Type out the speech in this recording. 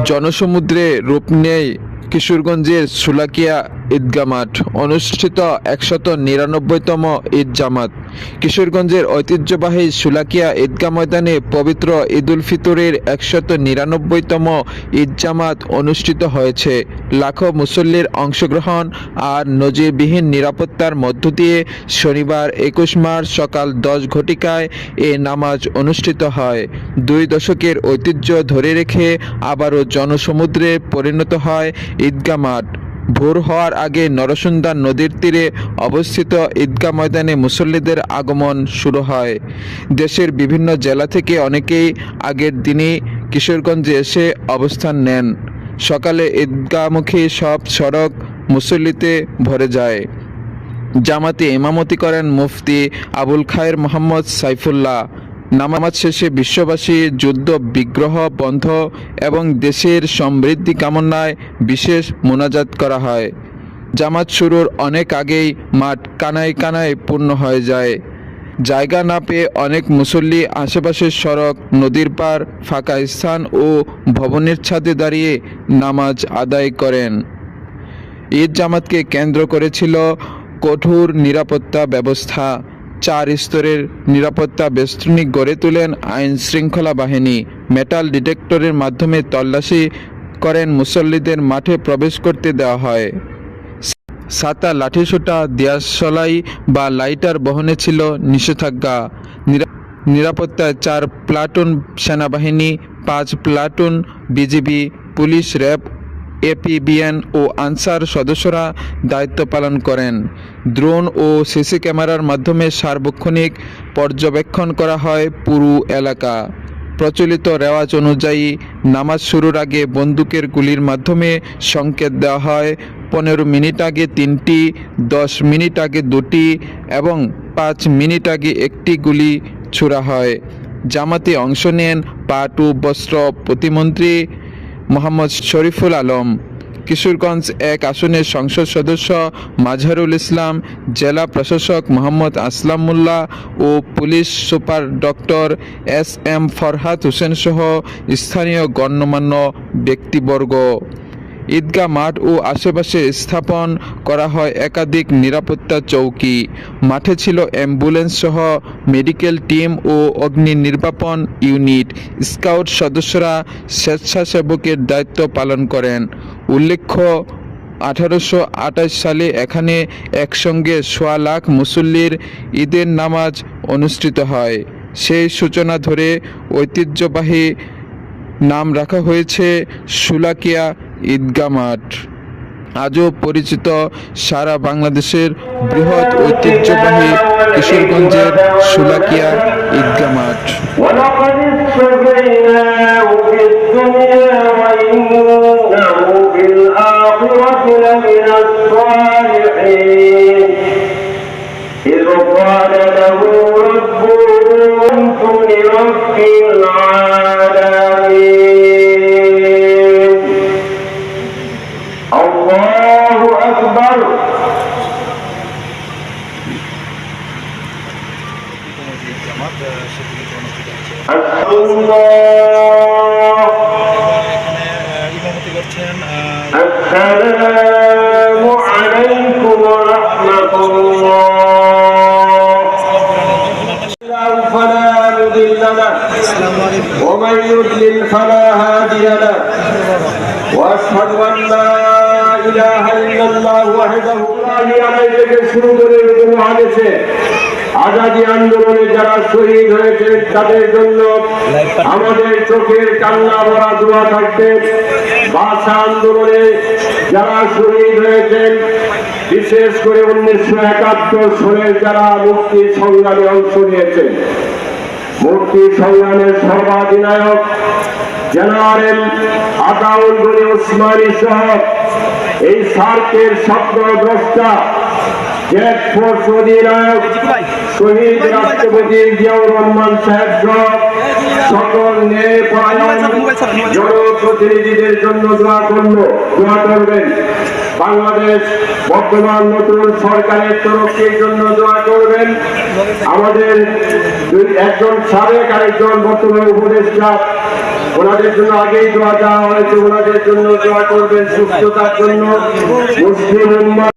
জনসমুদ্রে রূপ নেয় কিশোরগঞ্জের শোলাকিয়া ঈদগাহ মাঠ। অনুষ্ঠিত 199তম ঈদ জামাত। কিশোরগঞ্জের ঐতিহ্যবাহী শোলাকিয়া ঈদগাহ ময়দানে পবিত্র ঈদুল ফিতরের 199তম ঈদ জামাত অনুষ্ঠিত হয়েছে। লাখো মুসল্লির অংশগ্রহণ আর নজিরবিহীন নিরাপত্তার মধ্য দিয়ে শনিবার 21 মার্চ সকাল 10 ঘটিকায় এ নামাজ অনুষ্ঠিত হয়। 2 দশকের ঐতিহ্য ধরে রেখে আবারও জনসমুদ্রে পরিণত হয় ঈদগাহ মাঠ। ভোর হওয়ার আগে নরসুন্দা নদীর তীরে অবস্থিত ঈদগাহ ময়দানে মুসল্লিদের আগমন শুরু হয়। দেশের বিভিন্ন জেলা থেকে অনেকেই আগের দিনই কিশোরগঞ্জে এসে অবস্থান নেন। সকালে ঈদগাহমুখী সব সড়ক মুসল্লিতে ভরে যায়। জামাতে ইমামতি করেন মুফতি আবুল খায়ের মোহাম্মদ সাইফুল্লাহ। নামাজ শেষে বিশ্ববাসী যুদ্ধ বিগ্রহ বন্ধ এবং দেশের সমৃদ্ধি কামনায় বিশেষ মোনাজাত করা হয়। জামাত শুরুর অনেক আগেই মাঠ কানায় কানায় পূর্ণ হয়ে যায়। জায়গা না পেয়ে অনেক মুসল্লি আশেপাশের সড়ক, নদীর পার, ফাঁকা স্থান ও ভবনের ছাদে দাঁড়িয়ে নামাজ আদায় করেন। ঈদ জামাতকে কেন্দ্র করেছিল কঠোর নিরাপত্তা ব্যবস্থা। 4 স্তরের নিরাপত্তা বেষ্টনী গড়ে তোলেন আইন শৃঙ্খলা বাহিনী। মেটাল ডিটেক্টরের মাধ্যমে তল্লাশি করেন মুসল্লিদের মাঠে প্রবেশ করতে দেওয়া হয়। ছাতা, লাঠিসোঁটা, দিয়াশলাই বা লাইটার বহনে ছিল নিষেধাজ্ঞা। নিরাপত্তায় 4 প্লাটুন সেনাবাহিনী, 5 platoon BGB, police, RAB, APBN ও আনসার সদস্যরা দায়িত্ব পালন করেন। ড্রোন ও সিসি ক্যামেরার মাধ্যমে সার্বক্ষণিক পর্যবেক্ষণ করা হয় পুরো এলাকা। প্রচলিত রেওয়াজ অনুযায়ী নামাজ শুরুর আগে বন্দুকের গুলির মাধ্যমে সংকেত দেওয়া হয়। 15 মিনিট আগে 3টি, 10 মিনিট আগে 2টি এবং 5 মিনিট আগে 1টি গুলি ছোড়া হয়। জামাতে অংশ নেন পাট ও বস্ত্র প্রতিমন্ত্রী মোহাম্মদ শরীফুল আলম, কিশোরগঞ্জ 1 আসনের সংসদ সদস্য মাজহারুল ইসলাম, জেলা প্রশাসক মোহাম্মদ আসলাম মোল্লা ও police super doctor SM Farhad Hossain সহ স্থানীয় গণ্যমান্য ব্যক্তিবর্গ। ঈদগাহ মাঠ ও আশেপাশে স্থাপন করা হয় একাধিক নিরাপত্তা চৌকি। মাঠে ছিল অ্যাম্বুলেন্স সহ মেডিকেল টিম ও অগ্নি নির্বাপন ইউনিট। স্কাউট সদস্যরা স্বেচ্ছাসেবকের দায়িত্ব পালন করেন। উল্লেখ্য, 1828 সালে এখানে একসঙ্গে 1.25 লাখ মুসল্লির ঈদের নামাজ অনুষ্ঠিত হয়। সেই সূচনা ধরে ঐতিহ্যবাহী নাম রাখা হয়েছে শোলাকিয়া ঈদগাহ মাঠ। আজও পরিচিত সারা বাংলাদেশের বৃহৎ ঐতিহ্যবাহী কিশোরগঞ্জের শোলাকিয়া ঈদগাহ মাঠ। আসসালামু আলাইকুম ওয়া রাহমাতুল্লাহ। ফালা মুদিল্লা লাহু ওয়া মান ইউদ্লিল ফালা হাদিয়া লাহু ওয়া আশহাদু আন লা ইলাহা ইল্লাল্লাহু ওয়াহদাহু লা শারীকা লাহু শুরু করে মহাদেশে আজাদী আন্দোলনে যারা শহীদ হয়েছেন তাদের জন্য আমাদের চোখের কান্না ভরা দোয়া থাকবে। ভাষা আন্দোলনে যারা শহীদ হয়েছেন, বিশেষ করে 1971 সালে যারা মুক্তি সংগ্রামে অংশ নিয়েছেন, মুক্তি সংগ্রামের সর্বাধিনায়ক জেনারেল আতাউল গনি ওসমানী সহ এই সার্কের স্বপ্নদ্রষ্টা জেড ফোর্স অধিনায়ক শহীদ রাষ্ট্রপতি জিয়াউর রহমান সাহেব সহ সকল ন্যায়পরায়ণ জনপ্রতিনিধিদের জন্য দোয়া করবেন। বাংলাদেশ বর্তমান নতুন সরকারের তরফের জন্য দোয়া করবেন। আমাদের একজন সাবেক আরেকজন বর্তমান উপদেষ্টা, ওনাদের জন্য আগেই দোয়া দেওয়া হয়েছে, ওনাদের জন্য দোয়া করবেন সুস্থতার জন্য। মুসলিম উম্মাহ